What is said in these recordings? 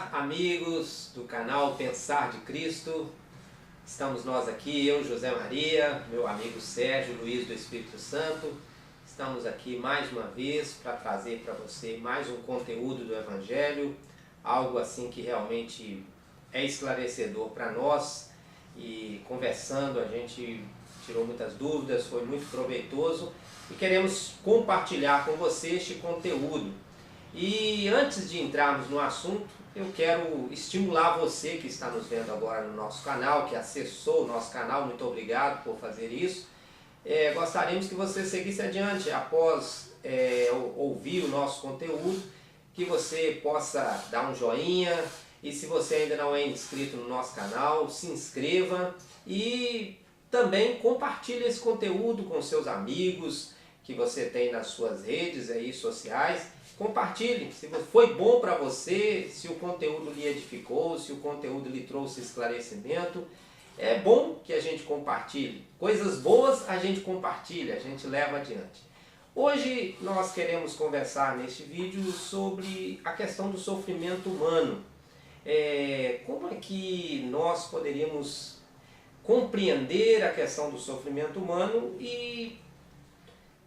Olá, amigos do canal Pensar de Cristo. Estamos nós aqui, eu, José Maria, meu amigo Sérgio Luiz do Espírito Santo. Estamos aqui mais uma vez para trazer para você mais um conteúdo do Evangelho, algo assim que realmente é esclarecedor para nós. E conversando a gente tirou muitas dúvidas, foi muito proveitoso e queremos compartilhar com você este conteúdo. E antes de entrarmos no assunto, eu quero estimular você que está nos vendo agora no nosso canal, que acessou o nosso canal, muito obrigado por fazer isso. Gostaríamos que você seguisse adiante após ouvir o nosso conteúdo, que você possa dar um joinha, e se você ainda não é inscrito no nosso canal, se inscreva e também compartilhe esse conteúdo com seus amigos que você tem nas suas redes aí sociais. Compartilhe, se foi bom para você, se o conteúdo lhe edificou, se o conteúdo lhe trouxe esclarecimento. É bom que a gente compartilhe. Coisas boas a gente compartilha, a gente leva adiante. Hoje nós queremos conversar neste vídeo sobre a questão do sofrimento humano. Como é que nós poderíamos compreender a questão do sofrimento humano e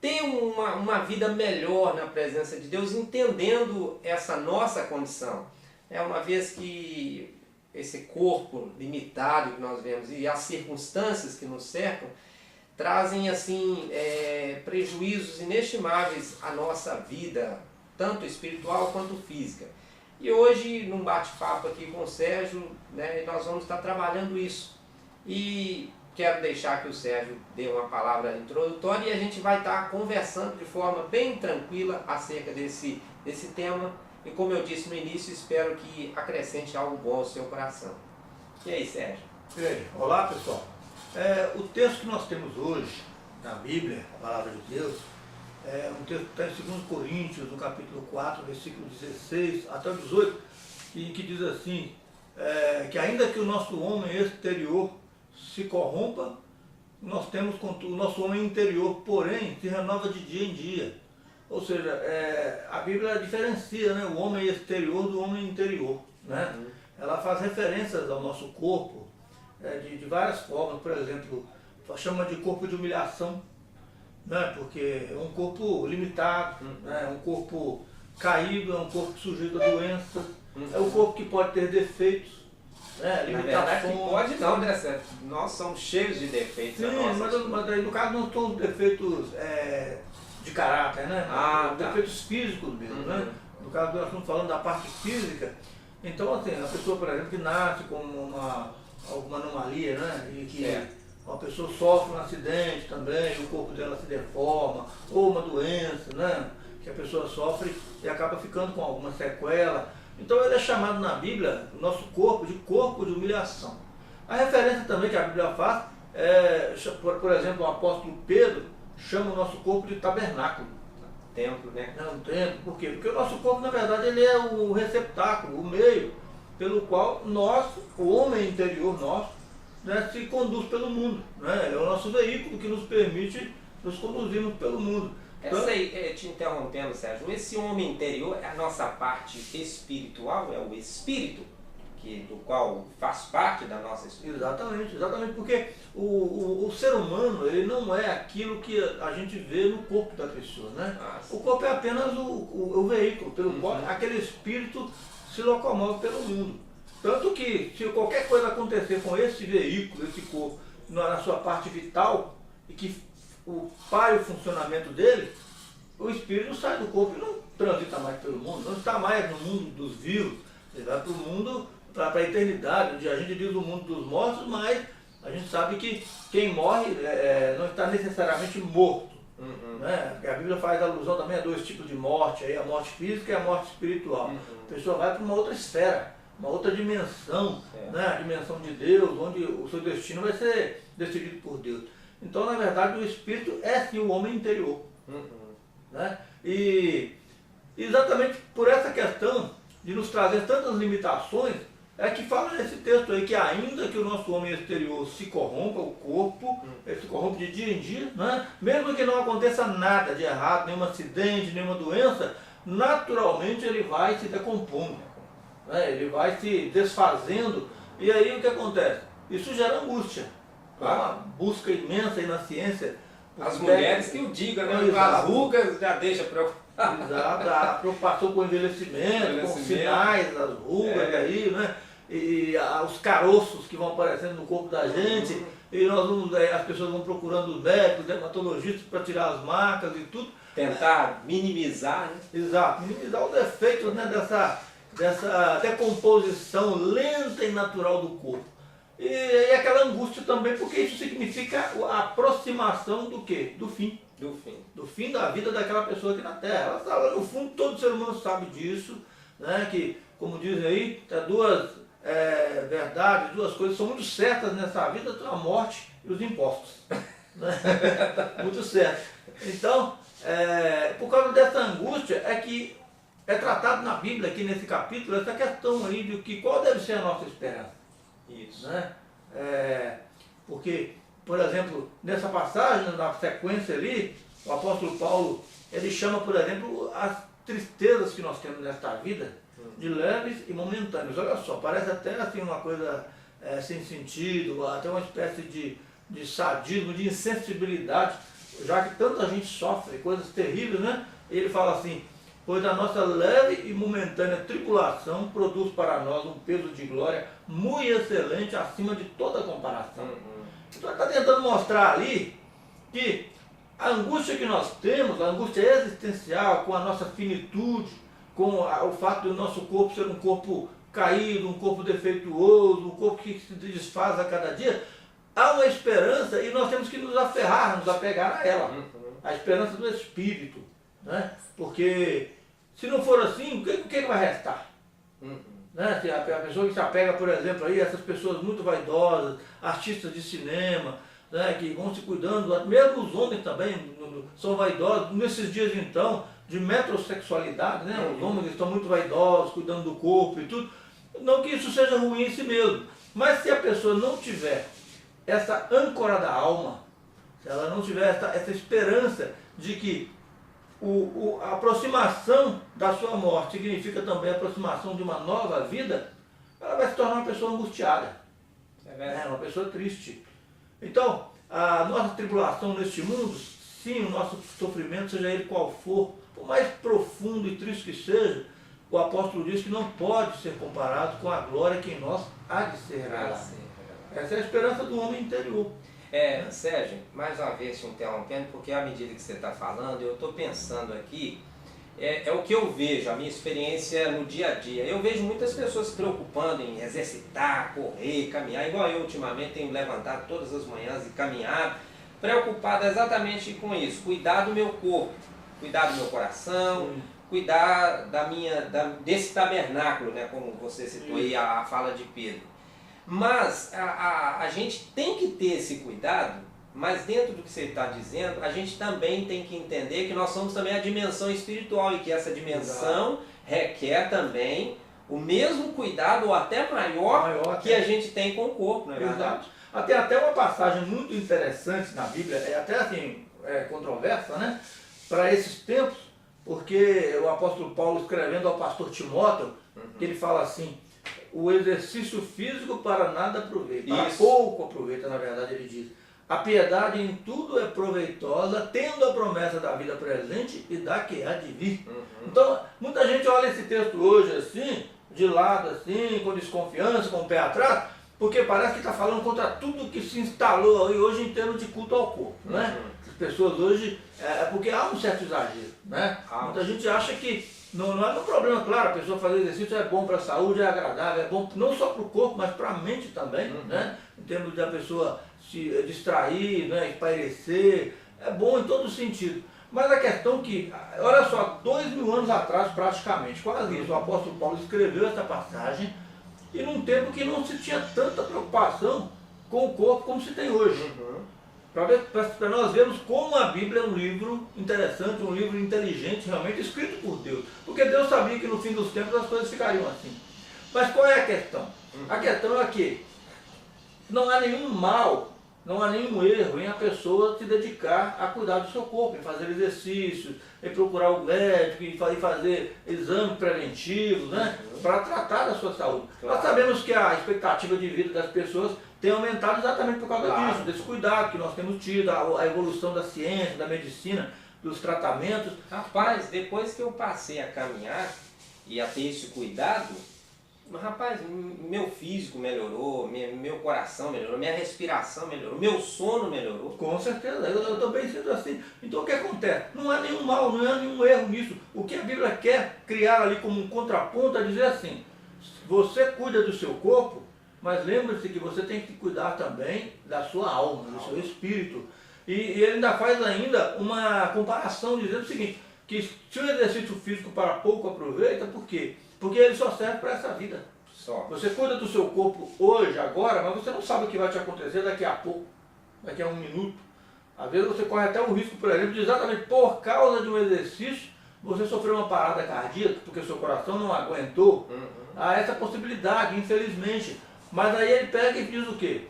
ter uma vida melhor na presença de Deus, entendendo essa nossa condição. Uma vez que esse corpo limitado que nós vemos e as circunstâncias que nos cercam trazem assim prejuízos inestimáveis à nossa vida, tanto espiritual quanto física. E hoje, num bate-papo aqui com o Sérgio, nós vamos estar trabalhando isso. E quero deixar que o Sérgio dê uma palavra introdutória e a gente vai estar conversando de forma bem tranquila acerca desse tema. E como eu disse no início, espero que acrescente algo bom ao seu coração. E aí, Sérgio? Olá, pessoal. O texto que nós temos hoje na Bíblia, a Palavra de Deus, é um texto que está em 2 Coríntios, no capítulo 4, versículo 16 até o 18, que diz assim, que ainda que o nosso homem exterior se corrompa, nós temos o nosso homem interior, porém, se renova de dia em dia. Ou seja, a Bíblia diferencia, o homem exterior do homem interior. Uhum. Ela faz referências ao nosso corpo de várias formas. Por exemplo, chama de corpo de humilhação, porque é um corpo limitado, é um corpo caído, é um corpo sujeito a doenças, é um corpo que pode ter defeitos. Na verdade que pode não, né, Sérgio? Nós somos cheios de defeitos. Sim, mas aí, no caso não são defeitos de caráter, defeitos físicos mesmo, No caso nós estamos falando da parte física. Então assim, a pessoa, por exemplo, que nasce com alguma anomalia, e que uma pessoa sofre um acidente também, o corpo dela se deforma, ou uma doença, que a pessoa sofre e acaba ficando com alguma sequela. Então ele é chamado na Bíblia, o nosso corpo, de corpo de humilhação. A referência também que a Bíblia faz, por exemplo, o apóstolo Pedro chama o nosso corpo de tabernáculo. Templo, né? Um templo. Por quê? Porque o nosso corpo, na verdade, ele é o receptáculo, o meio pelo qual nós, o homem interior nosso, se conduz pelo mundo. É o nosso veículo que nos permite nos conduzirmos pelo mundo. Te interrompendo, Sérgio, esse homem interior é a nossa parte espiritual, é o espírito do qual faz parte da nossa espiritualidade. Exatamente, porque o ser humano, ele não é aquilo que a gente vê no corpo da pessoa, O corpo é apenas o veículo pelo qual aquele espírito se locomove pelo mundo. Tanto que se qualquer coisa acontecer com esse veículo, esse corpo, na sua parte vital, e que pare o funcionamento dele, o espírito sai do corpo e não transita mais pelo mundo, não está mais no mundo dos vivos, ele vai para o mundo, para a eternidade, onde a gente diz o mundo dos mortos, mas a gente sabe que quem morre não está necessariamente morto. A Bíblia faz alusão também a dois tipos de morte, a morte física e a morte espiritual. A pessoa vai para uma outra esfera, uma outra dimensão, a dimensão de Deus, onde o seu destino vai ser decidido por Deus. Então, na verdade, o espírito é sim o homem interior. E exatamente por essa questão de nos trazer tantas limitações, é que fala nesse texto aí que ainda que o nosso homem exterior se corrompa, o corpo, ele se corrompe de dia em dia, mesmo que não aconteça nada de errado, nenhum acidente, nenhuma doença, naturalmente ele vai se decompondo. né? Ele vai se desfazendo, e aí o que acontece? Isso gera angústia. Há uma busca imensa aí na ciência. As mulheres que o digam, né? As rugas já deixa preocupado. Exato, a preocupação com o envelhecimento, com os sinais das rugas aí, né? E os caroços que vão aparecendo no corpo da gente, e as pessoas vão procurando os médicos, dermatologistas para tirar as marcas e tudo. Tentar minimizar, né? Exato, minimizar os defeitos, né, dessa decomposição lenta e natural do corpo. E aquela angústia também, porque isso significa a aproximação do quê? Do fim. Do fim. Do fim da vida daquela pessoa aqui na Terra. Ela está lá no fundo, todo ser humano sabe disso, né? Que, como dizem aí, duas verdades, duas coisas são muito certas nessa vida, a morte e os impostos. Né? Muito certo. Então, por causa dessa angústia é que é tratado na Bíblia, aqui nesse capítulo, essa questão aí de que qual deve ser a nossa esperança. Isso. Né? Porque, por exemplo, nessa passagem, na sequência ali, o apóstolo Paulo, ele chama, por exemplo, as tristezas que nós temos nesta vida de leves e momentâneas. Olha só, parece até assim uma coisa sem sentido, até uma espécie de sadismo, de insensibilidade, já que tanta gente sofre coisas terríveis, né? Ele fala assim: pois a nossa leve e momentânea tribulação produz para nós um peso de glória muito excelente, acima de toda comparação. Então ele está tentando mostrar ali que a angústia que nós temos, a angústia existencial, com a nossa finitude, com o fato do nosso corpo ser um corpo caído, um corpo defeituoso, um corpo que se desfaz a cada dia, há uma esperança e nós temos que nos aferrar, nos apegar a ela. A esperança do Espírito. Né? Porque se não for assim, o que vai restar? Né? Se a pessoa que se apega, por exemplo, aí, essas pessoas muito vaidosas, artistas de cinema, né, que vão se cuidando, mesmo os homens também são vaidosos, nesses dias então, de metrosexualidade, né? Os homens estão muito vaidosos, cuidando do corpo e tudo. Não que isso seja ruim em si mesmo, mas se a pessoa não tiver essa âncora da alma, se ela não tiver essa esperança de que a aproximação da sua morte significa também a aproximação de uma nova vida, ela vai se tornar uma pessoa angustiada, uma pessoa triste. Então, a nossa tribulação neste mundo, sim, o nosso sofrimento, seja ele qual for, por mais profundo e triste que seja, o apóstolo diz que não pode ser comparado com a glória que em nós há de ser revelada. Essa é a esperança do homem interior. Sérgio, mais uma vez te interrompendo, porque à medida que você está falando, eu estou pensando aqui, é o que eu vejo, a minha experiência no dia a dia. Eu vejo muitas pessoas se preocupando em exercitar, correr, caminhar, igual eu ultimamente tenho levantado todas as manhãs e caminhado, preocupado exatamente com isso, cuidar do meu corpo, cuidar do meu coração, cuidar desse tabernáculo, né, como você citou aí a fala de Pedro. Mas a gente tem que ter esse cuidado, mas dentro do que você está dizendo, a gente também tem que entender que nós somos também a dimensão espiritual e que essa dimensão requer também o mesmo cuidado ou até maior que a gente tem com o corpo, não é verdade? Exato. Até uma passagem muito interessante na Bíblia, até assim, controversa, né? Para esses tempos, porque o apóstolo Paulo escrevendo ao pastor Timóteo, que ele fala assim: o exercício físico para nada aproveita, para pouco aproveita, na verdade ele diz. A piedade em tudo é proveitosa, tendo a promessa da vida presente e da que há de vir. Então, muita gente olha esse texto hoje assim, de lado assim, com desconfiança, com o pé atrás, porque parece que está falando contra tudo que se instalou aí hoje em termos de culto ao corpo, né? As pessoas hoje, porque há um certo exagero, né? Muita gente acha que não é um problema, claro, a pessoa fazer exercício é bom para a saúde, é agradável, é bom não só para o corpo, mas para a mente também, né? Em termos de a pessoa se distrair, né? Espairecer, é bom em todo sentido. Mas a questão que, olha só, 2000 anos atrás praticamente, quase isso, o apóstolo Paulo escreveu essa passagem, e num tempo que não se tinha tanta preocupação com o corpo como se tem hoje. Para nós vermos como a Bíblia é um livro interessante, um livro inteligente, realmente escrito por Deus. Porque Deus sabia que no fim dos tempos as coisas ficariam assim. Mas qual é a questão? A questão é que não há nenhum mal Não há nenhum erro em a pessoa se dedicar a cuidar do seu corpo, em fazer exercícios, em procurar o médico, em fazer exames preventivos, né? Para tratar da sua saúde. Claro. Nós sabemos que a expectativa de vida das pessoas tem aumentado exatamente por causa disso, desse cuidado que nós temos tido, a evolução da ciência, da medicina, dos tratamentos. Rapaz, depois que eu passei a caminhar e a ter esse cuidado, rapaz, meu físico melhorou, meu coração melhorou, minha respiração melhorou, meu sono melhorou. Com certeza, eu também sinto assim. Então o que acontece? Não há nenhum mal, não há nenhum erro nisso. O que a Bíblia quer criar ali como um contraponto é dizer assim, você cuida do seu corpo, mas lembre-se que você tem que cuidar também da sua alma, do seu espírito. E ele ainda faz ainda uma comparação dizendo o seguinte, que se o exercício físico para pouco aproveita, por quê? Porque ele só serve para essa vida. Só. Você cuida do seu corpo hoje, agora, mas você não sabe o que vai te acontecer daqui a pouco, daqui a um minuto. Às vezes você corre até o risco, por exemplo, de exatamente por causa de um exercício, você sofreu uma parada cardíaca, porque o seu coração não aguentou. Há essa possibilidade, infelizmente. Mas aí ele pega e diz o quê?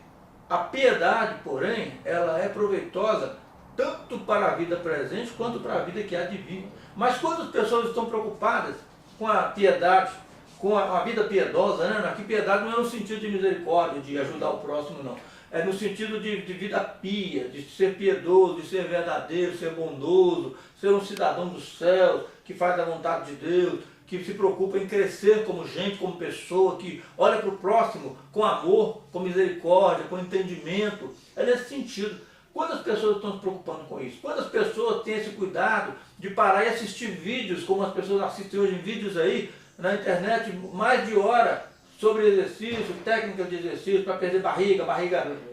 A piedade, porém, ela é proveitosa tanto para a vida presente quanto para a vida que há de vir. Mas quantas pessoas estão preocupadas com a piedade, com a vida piedosa, né? Aqui piedade não é no sentido de misericórdia, de ajudar o próximo, não. É no sentido de vida pia, de ser piedoso, de ser verdadeiro, ser bondoso, ser um cidadão dos céus, que faz a vontade de Deus, que se preocupa em crescer como gente, como pessoa, que olha para o próximo com amor, com misericórdia, com entendimento. É nesse sentido. Quantas pessoas estão se preocupando com isso? Quantas pessoas têm esse cuidado de parar e assistir vídeos, como as pessoas assistem hoje em vídeos aí na internet, mais de hora, sobre exercício, técnicas de exercício, para perder barriga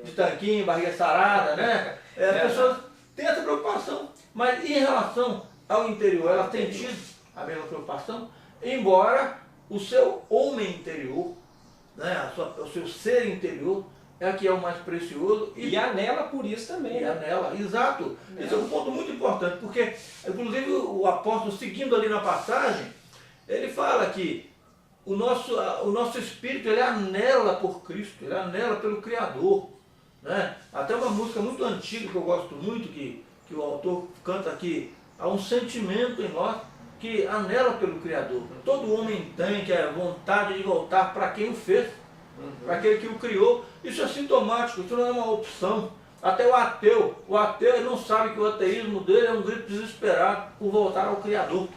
de tanquinho, barriga sarada, né? As pessoas têm essa preocupação. Mas em relação ao interior, elas têm tido a mesma preocupação? Embora o seu homem interior, né, o seu ser interior, é que é o mais precioso. E anela por isso também. E anela, exato. Esse é um ponto muito importante, porque, inclusive, o apóstolo, seguindo ali na passagem, ele fala que o nosso espírito, ele anela por Cristo, ele anela pelo Criador. Né? Até uma música muito antiga que eu gosto muito, que o autor canta aqui, há um sentimento em nós que anela pelo Criador. Todo homem tem, que é vontade de voltar para quem o fez, para aquele que o criou. Isso é sintomático, isso não é uma opção. Até o ateu ele não sabe que o ateísmo dele é um grito desesperado por voltar ao Criador.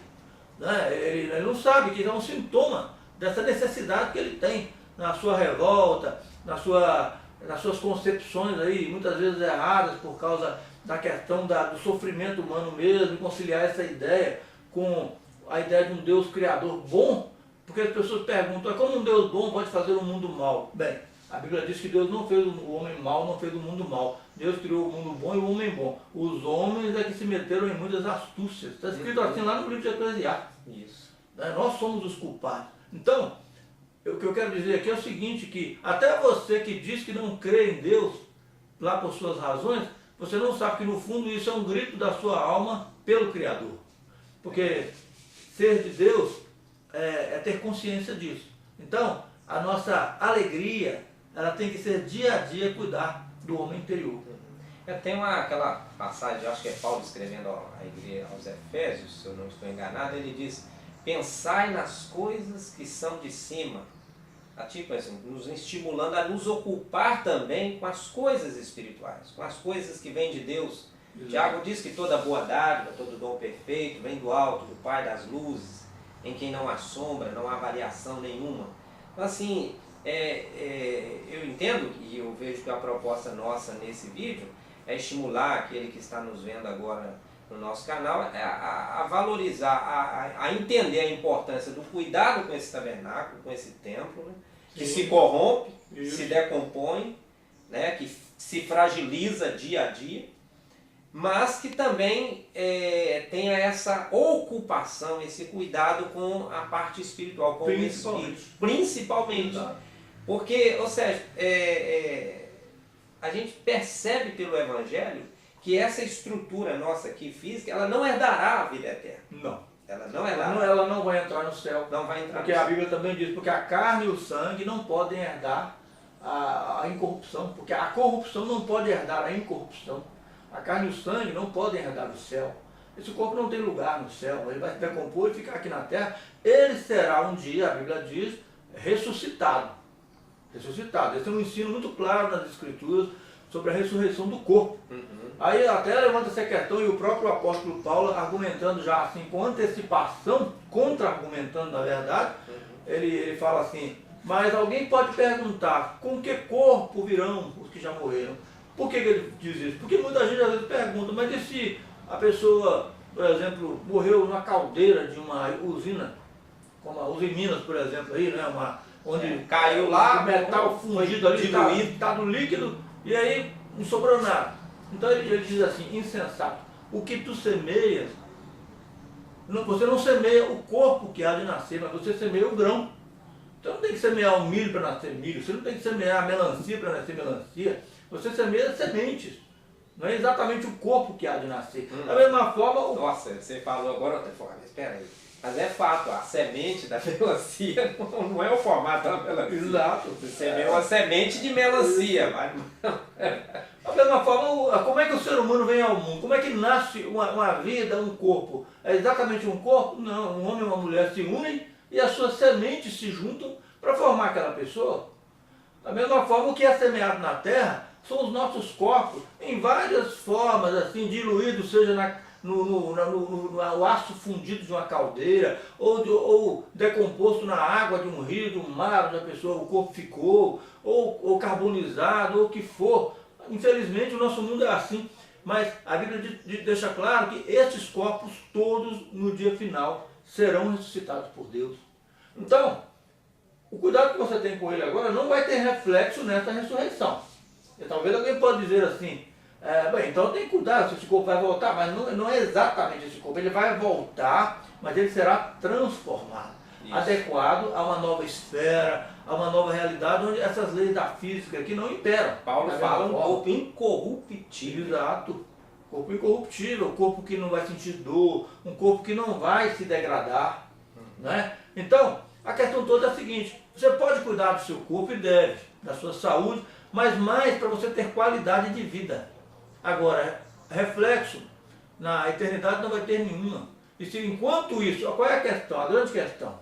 Né? Ele não sabe que é um sintoma dessa necessidade que ele tem na sua revolta, nas suas concepções aí, muitas vezes erradas por causa da questão do sofrimento humano mesmo, e conciliar essa ideia com a ideia de um Deus criador bom, porque as pessoas perguntam, como um Deus bom pode fazer um mundo mal? Bem, a Bíblia diz que Deus não fez o homem mau, não fez o mundo mau. Deus criou o mundo bom e o homem bom. Os homens é que se meteram em muitas astúcias. Está escrito assim lá no livro de Eclesiastes. Isso. Nós somos os culpados. Então, o que eu quero dizer aqui é o seguinte, que até você que diz que não crê em Deus, lá por suas razões, você não sabe que no fundo isso é um grito da sua alma pelo Criador. Porque ser de Deus é ter consciência disso. Então, a nossa alegria, ela tem que ser dia a dia cuidar do homem interior. Tem aquela passagem, acho que é Paulo escrevendo à igreja, aos Efésios, se eu não estou enganado, ele diz, pensai nas coisas que são de cima. Tipo assim, nos estimulando a nos ocupar também com as coisas espirituais, com as coisas que vêm de Deus. Exato. Tiago diz que toda boa dádiva, todo dom perfeito vem do alto, do Pai das luzes, em quem não há sombra, não há variação nenhuma. Então assim, eu entendo e eu vejo que a proposta nossa nesse vídeo é estimular aquele que está nos vendo agora no nosso canal a valorizar, a entender a importância do cuidado com esse tabernáculo, com esse templo, né? Que se corrompe, se decompõe, né? Que se fragiliza dia a dia, mas que também tenha essa ocupação, esse cuidado com a parte espiritual, com o espírito, principalmente. Porque, ou seja, a gente percebe pelo Evangelho que essa estrutura nossa aqui física, ela não herdará a vida eterna. Não. Ela não herdará. Ela não vai entrar no céu. Não vai entrar porque no céu. A Bíblia também diz, porque a carne e o sangue não podem herdar a incorrupção, porque a corrupção não pode herdar a incorrupção. A carne e o sangue não podem herdar o céu. Esse corpo não tem lugar no céu, ele vai se decompor e ficar aqui na terra. Ele será um dia, a Bíblia diz, ressuscitado. Ressuscitado. Esse é um ensino muito claro nas Escrituras sobre a ressurreição do corpo. Aí até levanta essa questão e o próprio apóstolo Paulo, argumentando já assim, com antecipação, contra-argumentando na verdade, ele fala assim, mas alguém pode perguntar, com que corpo virão os que já morreram? Por que ele diz isso? Porque muita gente às vezes pergunta, mas e se a pessoa, por exemplo, morreu numa caldeira de uma usina, como a usina em Minas, por exemplo, aí, né, onde caiu lá, o metal fundido ali, está no líquido, e aí não sobrou nada. Então ele diz assim, insensato, o que tu semeias, você não semeia o corpo que há de nascer, mas você semeia o grão. Então não tem que semear o milho para nascer milho, você não tem que semear a melancia para nascer melancia, você semeia sementes. Não é exatamente o corpo que há de nascer. Da mesma forma... Nossa, você falou agora, espera aí. Mas é fato, a semente da melancia não é o formato da melancia. Exato. Você semeia uma semente de melancia. Da mesma forma, como é que o ser humano vem ao mundo? Como é que nasce uma vida, um corpo? É exatamente um corpo? Não, um homem e uma mulher se unem e as suas sementes se juntam para formar aquela pessoa. Da mesma forma, o que é semeado na terra são os nossos corpos, em várias formas, assim, diluídos, seja no aço fundido de uma caldeira, ou decomposto na água de um rio, de um mar, onde a pessoa, o corpo ficou, ou carbonizado, ou o que for. Infelizmente, o nosso mundo é assim. Mas a Bíblia deixa claro que esses corpos todos, no dia final, serão ressuscitados por Deus. Então, o cuidado que você tem com ele agora não vai ter reflexo nessa ressurreição. E talvez alguém pode dizer assim, bem, então tem que cuidar se esse corpo vai voltar, mas não é exatamente esse corpo. Ele vai voltar, mas ele será transformado, adequado a uma nova esfera, a uma nova realidade, onde essas leis da física aqui não imperam. Paulo fala um corpo incorruptível. Exato. Corpo incorruptível, um corpo que não vai sentir dor, um corpo que não vai se degradar. Né? Então, a questão toda é a seguinte, você pode cuidar do seu corpo e deve, da sua saúde, mas mais para você ter qualidade de vida. Agora, reflexo na eternidade não vai ter nenhuma. E se enquanto isso, qual é a questão? A grande questão.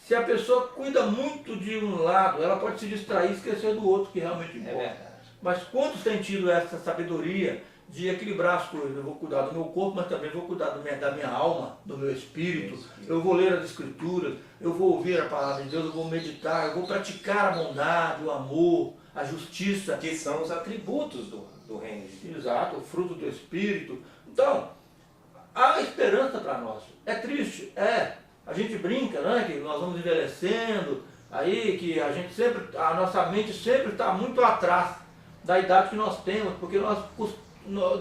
Se a pessoa cuida muito de um lado, ela pode se distrair e esquecer do outro, que realmente importa. É verdade. Mas quantos têm tido essa sabedoria de equilibrar as coisas? Eu vou cuidar do meu corpo, mas também vou cuidar da minha alma, do meu espírito. Eu vou ler as Escrituras, eu vou ouvir a palavra de Deus, eu vou meditar, eu vou praticar a bondade, o amor, a justiça. Que são os atributos do reino de Deus. Exato, o fruto do Espírito. Então, há esperança para nós. É triste, a gente brinca, né, que nós vamos envelhecendo, aí que a nossa mente sempre está muito atrás da idade que nós temos, porque nós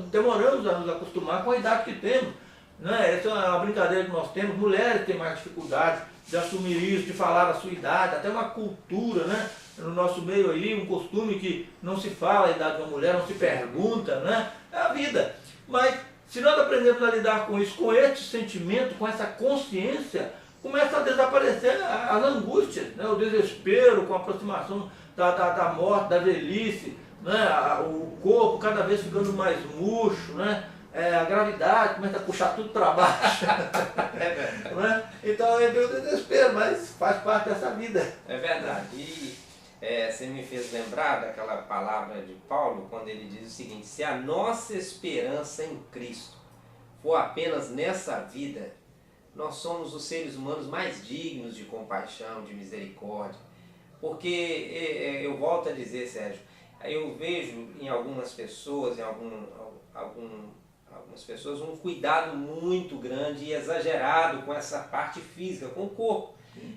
demoramos a nos acostumar com a idade que temos. Né? Essa é uma brincadeira que nós temos. Mulheres têm mais dificuldade de assumir isso, de falar a sua idade, até uma cultura, né? No nosso meio aí, um costume que não se fala a idade de uma mulher, não se pergunta, né? É a vida. Mas se nós aprendemos a lidar com isso, com este sentimento, com essa consciência, começa a desaparecer as angústias, né? O desespero com a aproximação da morte, da velhice, né? O corpo cada vez ficando mais murcho, né? A gravidade começa a puxar tudo para baixo. Né? Então é meu desespero, mas faz parte dessa vida. É verdade. E você me fez lembrar daquela palavra de Paulo, quando ele diz o seguinte: se a nossa esperança em Cristo for apenas nessa vida, nós somos os seres humanos mais dignos de compaixão, de misericórdia. Porque, eu volto a dizer, Sérgio, eu vejo em algumas pessoas, algumas pessoas, um cuidado muito grande e exagerado com essa parte física, com o corpo.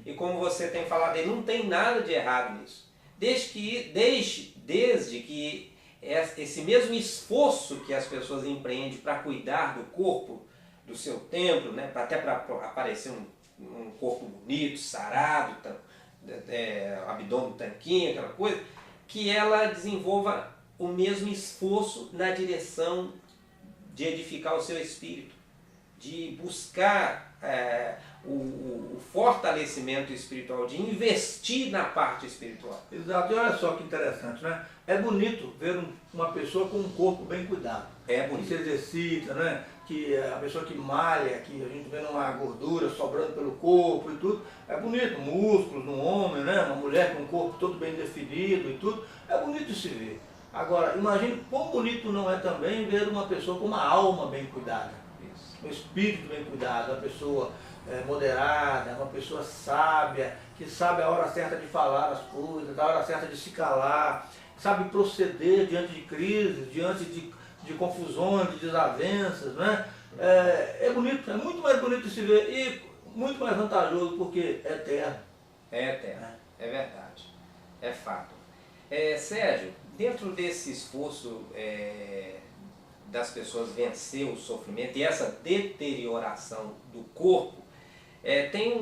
E como você tem falado, não tem nada de errado nisso. Desde que esse mesmo esforço que as pessoas empreendem para cuidar do corpo, do seu templo, né, até para aparecer um corpo bonito, sarado, abdômen tanquinho, aquela coisa, que ela desenvolva o mesmo esforço na direção de edificar o seu espírito, de buscar o fortalecimento espiritual, de investir na parte espiritual. Exato, e olha só que interessante, né? É bonito ver uma pessoa com um corpo bem cuidado. É bonito. Que se exercita, né? Que a pessoa que malha, que a gente vê uma gordura sobrando pelo corpo e tudo. É bonito, músculos no homem, né? Uma mulher com um corpo todo bem definido e tudo. É bonito de se ver. Agora, imagine quão bonito não é também ver uma pessoa com uma alma bem cuidada. Isso. Um espírito bem cuidado, uma pessoa moderada, uma pessoa sábia, que sabe a hora certa de falar as coisas, a hora certa de se calar, sabe proceder diante de crises, diante de confusões, de desavenças, né? É bonito, é muito mais bonito de se ver e muito mais vantajoso porque é eterno. É eterno, é verdade, é fato. Sérgio, dentro desse esforço das pessoas vencer o sofrimento e essa deterioração do corpo, tem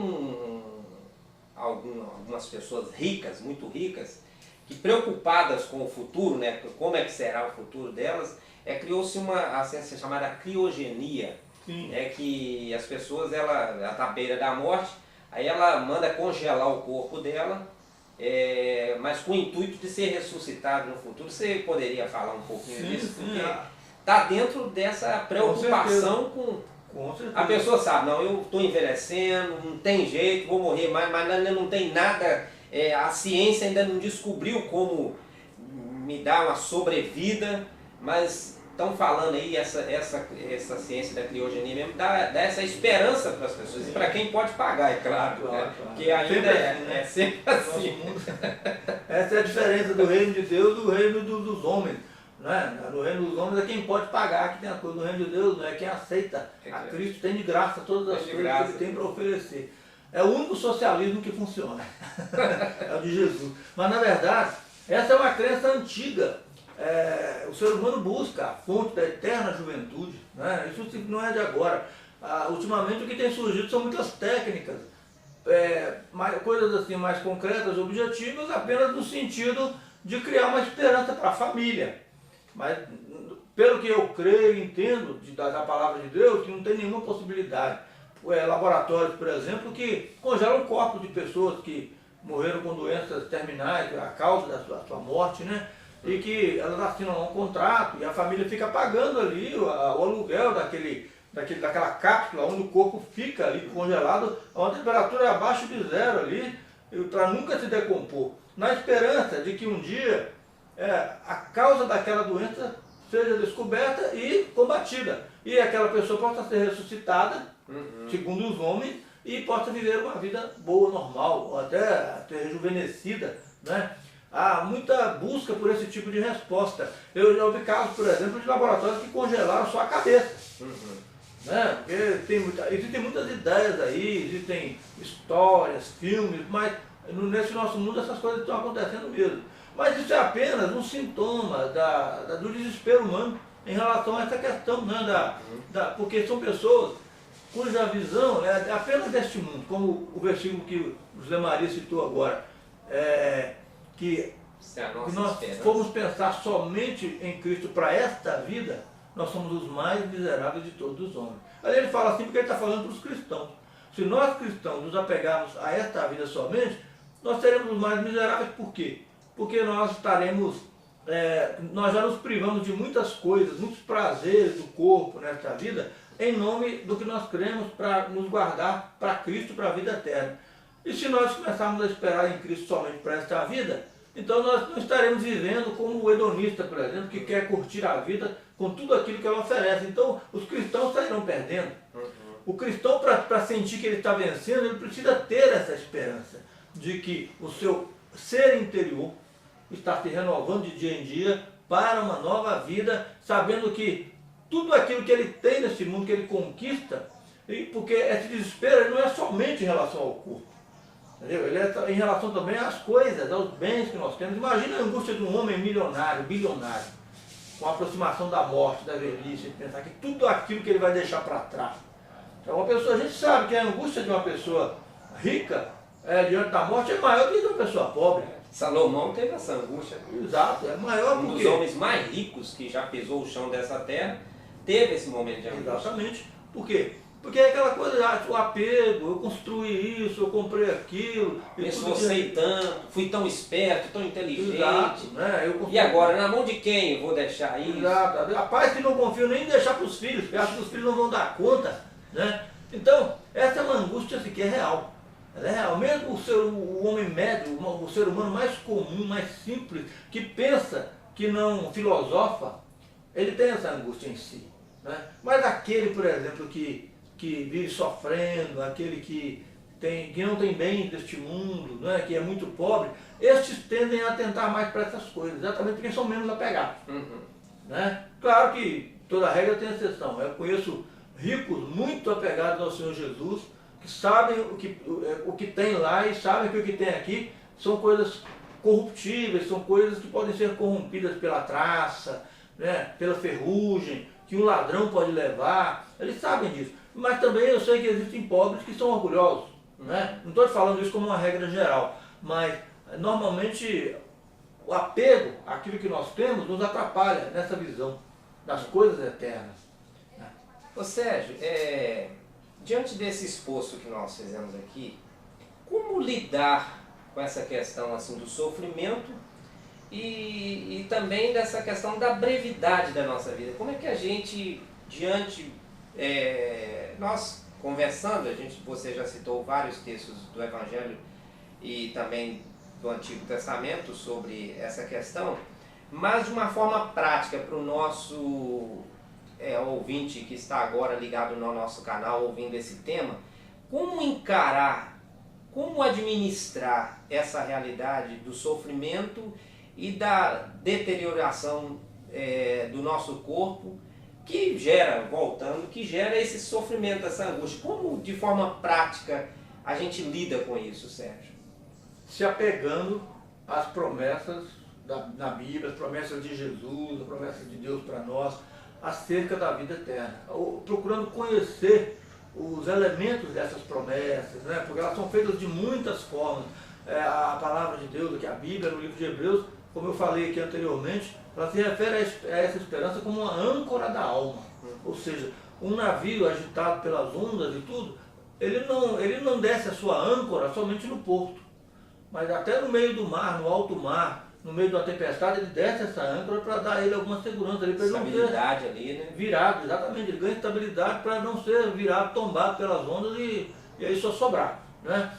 algumas pessoas ricas, muito ricas, que preocupadas com o futuro, né, como é que será o futuro delas, criou-se a ciência chamada criogenia. Que as pessoas, ela está à beira da morte, aí ela manda congelar o corpo dela, mas com o intuito de ser ressuscitado no futuro. Você poderia falar um pouquinho disso? Porque está dentro dessa preocupação com a pessoa sabe, não, eu estou envelhecendo, não tem jeito, vou morrer mas ainda não tem nada, a ciência ainda não descobriu como me dar uma sobrevida, mas estão falando aí, essa ciência da criogenia mesmo, dá essa esperança para as pessoas, e para quem pode pagar, é claro, né? Porque ainda sempre assim. Essa é a diferença do reino de Deus do reino dos homens. Né? No reino dos homens é quem pode pagar, que tem a coisa. No reino de Deus não é quem aceita. A Cristo tem de graça todas as coisas que ele tem para oferecer. É o único socialismo que funciona. É o de Jesus. Mas na verdade, essa é uma crença antiga. O ser humano busca a fonte da eterna juventude. Né? Isso não é de agora. Ultimamente o que tem surgido são muitas técnicas, coisas assim mais concretas, objetivas, apenas no sentido de criar uma esperança para a família. Mas, pelo que eu creio e entendo da palavra de Deus, que não tem nenhuma possibilidade. Laboratórios, por exemplo, que congelam corpos de pessoas que morreram com doenças terminais, a causa da sua morte, né? E que elas assinam um contrato e a família fica pagando ali o aluguel daquela cápsula onde o corpo fica ali congelado a uma temperatura abaixo de zero ali, para nunca se decompor. Na esperança de que um dia a causa daquela doença seja descoberta e combatida. E aquela pessoa possa ser ressuscitada, segundo os homens, e possa viver uma vida boa, normal, ou até rejuvenescida, né? Há muita busca por esse tipo de resposta. Eu já ouvi casos, por exemplo, de laboratórios que congelaram só a cabeça. Né? Porque existem muitas ideias aí, existem histórias, filmes, mas nesse nosso mundo essas coisas estão acontecendo mesmo. Mas isso é apenas um sintoma do desespero humano em relação a essa questão, né? Porque são pessoas cuja visão é apenas deste mundo, como o versículo que o José Maria citou agora, que nós formos pensar somente em Cristo para esta vida, nós somos os mais miseráveis de todos os homens. Ali ele fala assim porque ele está falando para os cristãos. Se nós cristãos nos apegarmos a esta vida somente, nós seremos os mais miseráveis. Por quê? Porque nós nós já nos privamos de muitas coisas, muitos prazeres do corpo nesta vida, em nome do que nós cremos para nos guardar para Cristo, para a vida eterna. E se nós começarmos a esperar em Cristo somente para esta vida, então nós não estaremos vivendo como o hedonista, por exemplo, que quer curtir a vida com tudo aquilo que ela oferece. Então os cristãos sairão perdendo. O cristão, para sentir que ele está vencendo, ele precisa ter essa esperança de que o seu ser interior está se renovando de dia em dia para uma nova vida, sabendo que tudo aquilo que ele tem nesse mundo, que ele conquista, porque esse desespero não é somente em relação ao corpo, entendeu? Ele é em relação também às coisas, aos bens que nós temos. Imagina a angústia de um homem milionário, bilionário, com a aproximação da morte, da velhice, de pensar que tudo aquilo que ele vai deixar para trás. Então, a gente sabe que a angústia de uma pessoa rica diante da morte é maior do que de uma pessoa pobre. Salomão teve essa angústia. Exato, é maior porque... Um dos homens mais ricos que já pisou o chão dessa terra teve esse momento de angústia. Exatamente. Por quê? Porque é aquela coisa, o apego, eu construí isso, eu comprei aquilo. Eu esforcei tanto, fui tão esperto, tão inteligente. Exato, né? E agora, na mão de quem eu vou deixar isso? Exato. Há pais que não confiam nem em deixar para os filhos, porque acham que os filhos não vão dar conta. Né? Então, essa é uma angústia assim, que é real. Ela é real. Mesmo o homem médio, o ser humano mais comum, mais simples, que pensa, que não filosofa, ele tem essa angústia em si. Né? Mas aquele, por exemplo, que vive sofrendo, aquele que não tem bem deste mundo, né? Que é muito pobre, estes tendem a atentar mais para essas coisas, exatamente porque são menos apegados. Né? Claro que toda regra tem exceção. Eu conheço ricos muito apegados ao Senhor Jesus, que sabem o que tem lá e sabem que o que tem aqui são coisas corruptíveis, são coisas que podem ser corrompidas pela traça, né? Pela ferrugem, que um ladrão pode levar. Eles sabem disso. Mas também eu sei que existem pobres que são orgulhosos. Né? Não estou falando isso como uma regra geral, mas normalmente o apego àquilo que nós temos nos atrapalha nessa visão das coisas eternas. Ô Sérgio, diante desse esforço que nós fizemos aqui, como lidar com essa questão assim, do sofrimento e também dessa questão da brevidade da nossa vida? Como é que a gente, nós conversando, você já citou vários textos do Evangelho e também do Antigo Testamento sobre essa questão, mas de uma forma prática para o nosso ouvinte que está agora ligado no nosso canal ouvindo esse tema, como encarar, como administrar essa realidade do sofrimento e da deterioração do nosso corpo, que gera esse sofrimento, essa angústia. Como de forma prática a gente lida com isso, Sérgio? Se apegando às promessas da Bíblia, as promessas de Jesus, as promessas de Deus para nós, acerca da vida eterna. Procurando conhecer os elementos dessas promessas, né? Porque elas são feitas de muitas formas. A palavra de Deus, aqui a Bíblia, no livro de Hebreus, como eu falei aqui anteriormente, ela se refere a essa esperança como uma âncora da alma. Ou seja, um navio agitado pelas ondas e tudo, ele não desce a sua âncora somente no porto, mas até no meio do mar, no alto mar, no meio de uma tempestade, ele desce essa âncora para dar a ele alguma segurança. Para ele não estabilidade ali, né? Virado, exatamente. Ele ganha estabilidade para não ser virado, tombado pelas ondas e aí só sobrar. Né?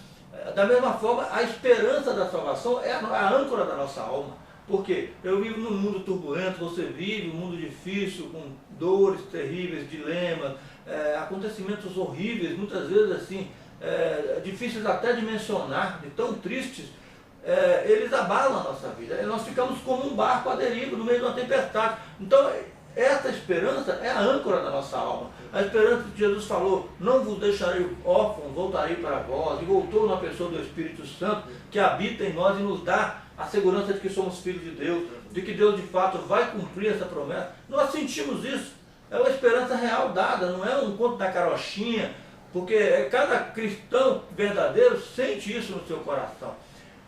Da mesma forma, a esperança da salvação é a âncora da nossa alma. Porque eu vivo num mundo turbulento, você vive um mundo difícil, com dores terríveis, dilemas, acontecimentos horríveis, muitas vezes assim, difíceis até de mencionar, de tão tristes. Eles abalam a nossa vida. Nós ficamos como um barco à deriva no meio de uma tempestade. Então, essa esperança é a âncora da nossa alma. A esperança que Jesus falou, não vos deixarei órfãos, voltarei para vós, e voltou na pessoa do Espírito Santo, que habita em nós e nos dá a segurança de que somos filhos de Deus, de que Deus de fato vai cumprir essa promessa. Nós sentimos isso. É uma esperança real dada, não é um conto da carochinha, porque cada cristão verdadeiro sente isso no seu coração.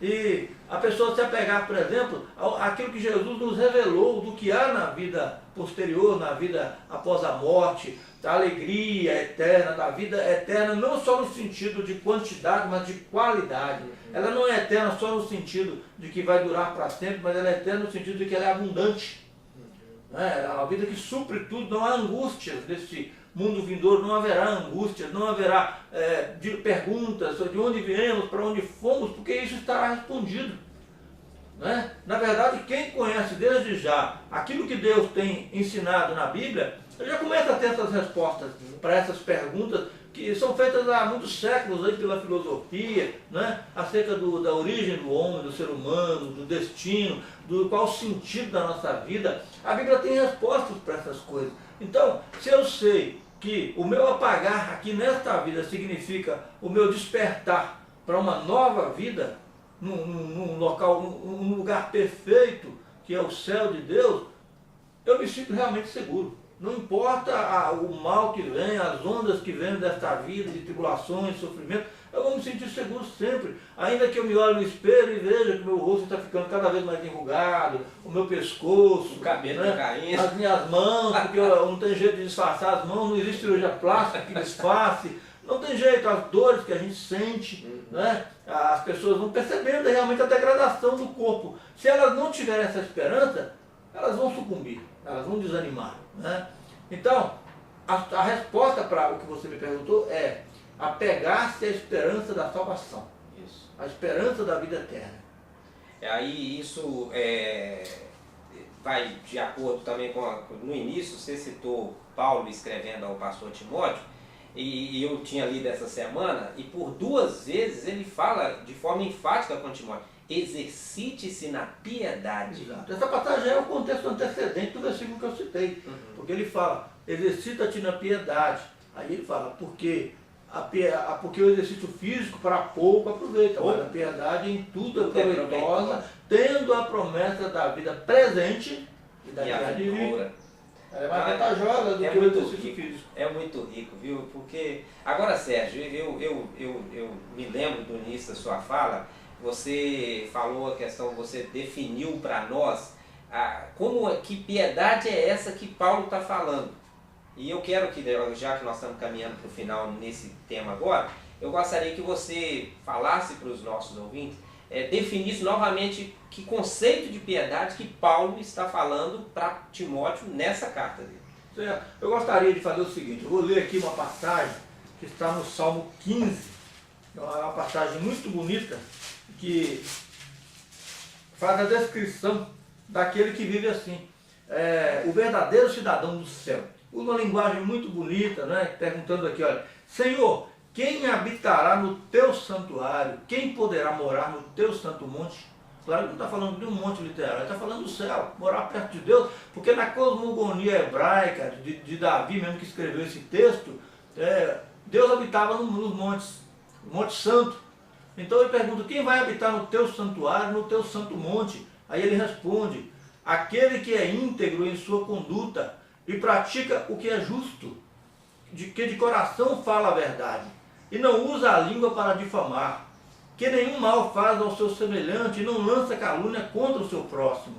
E a pessoa se apegar, por exemplo, àquilo que Jesus nos revelou do que há na vida posterior, na vida após a morte, da alegria eterna, da vida eterna, não só no sentido de quantidade, mas de qualidade. Ela não é eterna só no sentido de que vai durar para sempre, mas ela é eterna no sentido de que ela é abundante. É uma vida que supre tudo, não há angústias desse mundo vindouro, não haverá angústias, não haverá perguntas sobre de onde viemos, para onde fomos, porque isso estará respondido. Né? Na verdade, quem conhece desde já aquilo que Deus tem ensinado na Bíblia, ele já começa a ter essas respostas para essas perguntas que são feitas há muitos séculos aí pela filosofia, né? Acerca da origem do homem, do ser humano, do destino, do qual o sentido da nossa vida. A Bíblia tem respostas para essas coisas. Então, se eu sei que o meu apagar aqui nesta vida significa o meu despertar para uma nova vida, num local, num lugar perfeito, que é o céu de Deus, eu me sinto realmente seguro. Não importa o mal que vem, as ondas que vêm desta vida, de tribulações, sofrimento, eu vou vou me sentir seguro sempre. Ainda que eu me olhe no espelho e veja que o meu rosto está ficando cada vez mais enrugado, o meu pescoço, o cabelo né? caindo, as minhas mãos, porque não tem jeito de disfarçar as mãos, não existe cirurgia plástica que disfarce. Não tem jeito, as dores que a gente sente, né? As pessoas vão percebendo realmente a degradação do corpo. Se elas não tiverem essa esperança, elas vão sucumbir, elas vão desanimar, né? Então, a resposta para o que você me perguntou é apegar-se à esperança da salvação. Isso. A esperança da vida eterna. Aí isso vai de acordo também no início, você citou Paulo escrevendo ao pastor Timóteo, e eu tinha lido essa semana, e por 2 vezes ele fala de forma enfática com Timóteo: exercite-se na piedade. Exato. Essa passagem é o contexto antecedente do versículo que eu citei, porque ele fala, exercita-te na piedade. Aí ele fala, porque o exercício físico para pouco aproveita, mas a piedade em tudo é proveitosa, tendo a promessa da vida presente e da vida de vida. É mais vantajosa do que o exercício físico. É muito rico, viu? Porque, agora Sérgio, eu me lembro do início da sua fala, você falou a questão, você definiu para nós que piedade é essa que Paulo está falando. E eu quero que, já que nós estamos caminhando para o final nesse tema agora, eu gostaria que você falasse para os nossos ouvintes, definisse novamente que conceito de piedade que Paulo está falando para Timóteo nessa carta dele. Certo. Eu gostaria de fazer o seguinte, eu vou ler aqui uma passagem que está no Salmo 15, é uma passagem muito bonita, que faz a descrição daquele que vive assim, o verdadeiro cidadão do céu. Usa uma linguagem muito bonita, né? Perguntando aqui, olha, Senhor, quem habitará no teu santuário? Quem poderá morar no teu santo monte? Claro que não está falando de um monte literário, está falando do céu, morar perto de Deus, porque na cosmogonia hebraica de Davi mesmo que escreveu esse texto, Deus habitava nos montes, Monte Santo. Então ele pergunta, quem vai habitar no teu santuário, no teu santo monte? Aí ele responde, aquele que é íntegro em sua conduta e pratica o que é justo, que de coração fala a verdade, e não usa a língua para difamar, que nenhum mal faz ao seu semelhante e não lança calúnia contra o seu próximo,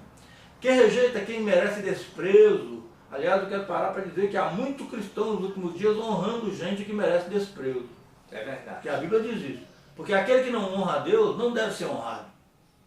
que rejeita quem merece desprezo. Aliás, eu quero parar para dizer que há muito cristão nos últimos dias honrando gente que merece desprezo. É verdade. Porque a Bíblia diz isso. Porque aquele que não honra a Deus não deve ser honrado.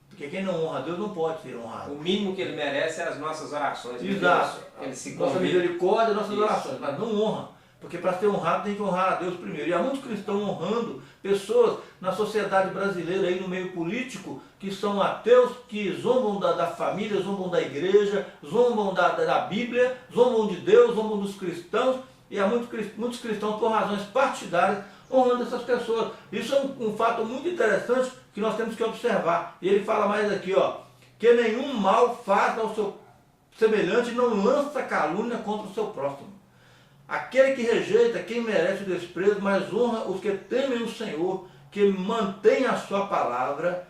Porque quem não honra a Deus não pode ser honrado. O mínimo que ele merece é as nossas orações. Exato. Ele se nossa misericórdia, nossas orações. Mas não honra. Porque para ser honrado tem que honrar a Deus primeiro. E há muitos cristãos honrando pessoas na sociedade brasileira, aí no meio político, que são ateus, que zombam da família, zombam da igreja, zombam da Bíblia, zombam de Deus, zombam dos cristãos. E há muitos cristãos, por razões partidárias, honrando essas pessoas. Isso é um fato muito interessante que nós temos que observar. E ele fala mais aqui, ó, que nenhum mal faz ao seu semelhante e não lança calúnia contra o seu próximo. Aquele que rejeita quem merece o desprezo, mas honra os que temem o Senhor, que mantém a sua palavra,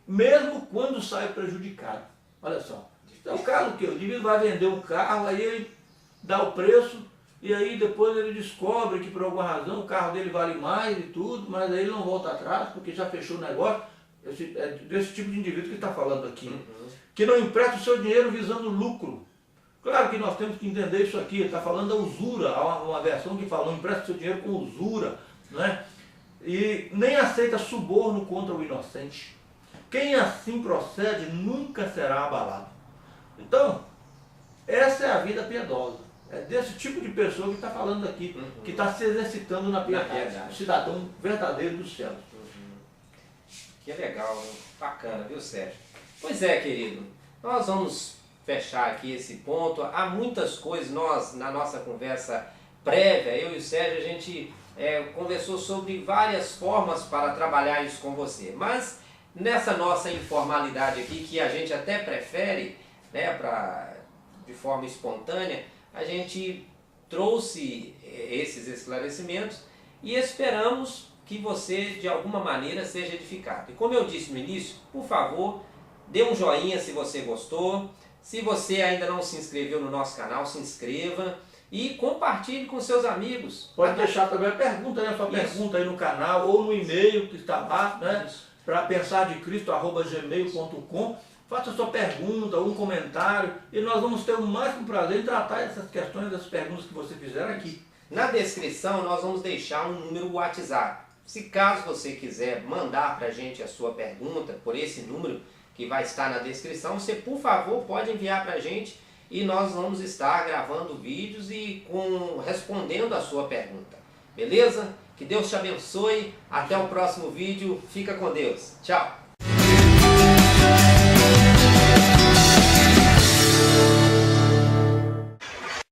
mesmo quando sai prejudicado. Olha só, é o caso que o indivíduo vai vender um carro, aí ele dá o preço, e aí depois ele descobre que por alguma razão o carro dele vale mais e tudo, mas aí ele não volta atrás, porque já fechou o negócio. É desse tipo de indivíduo que está falando aqui. Que não empresta o seu dinheiro visando lucro. Claro que nós temos que entender isso aqui, ele está falando da usura, há uma versão que fala, não empresta o seu dinheiro com usura, né? E nem aceita suborno contra o inocente. Quem assim procede nunca será abalado. Então, essa é a vida piedosa. É desse tipo de pessoa que está falando aqui, que está se exercitando na piedade, o cidadão verdadeiro dos céus. Que legal, bacana, viu, Sérgio? Pois é, querido, nós vamos fechar aqui esse ponto. Há muitas coisas, nós, na nossa conversa prévia, eu e o Sérgio, a gente conversou sobre várias formas para trabalhar isso com você. Mas nessa nossa informalidade aqui, que a gente até prefere, né, de forma espontânea, a gente trouxe esses esclarecimentos e esperamos que você, de alguma maneira, seja edificado. E como eu disse no início, por favor, dê um joinha se você gostou. Se você ainda não se inscreveu no nosso canal, se inscreva. e compartilhe com seus amigos. Pode deixar também a pergunta, né? Sua pergunta aí no canal ou no e-mail que está lá, né? Para pensardecristo@gmail.com. Faça sua pergunta, um comentário, e nós vamos ter o máximo prazer em tratar essas questões, das perguntas que você fizer aqui. Na descrição nós vamos deixar um número WhatsApp. Se caso você quiser mandar para a gente a sua pergunta por esse número que vai estar na descrição, você por favor pode enviar para a gente e nós vamos estar gravando vídeos e respondendo a sua pergunta. Beleza? Que Deus te abençoe. Até o próximo vídeo. Fica com Deus. Tchau.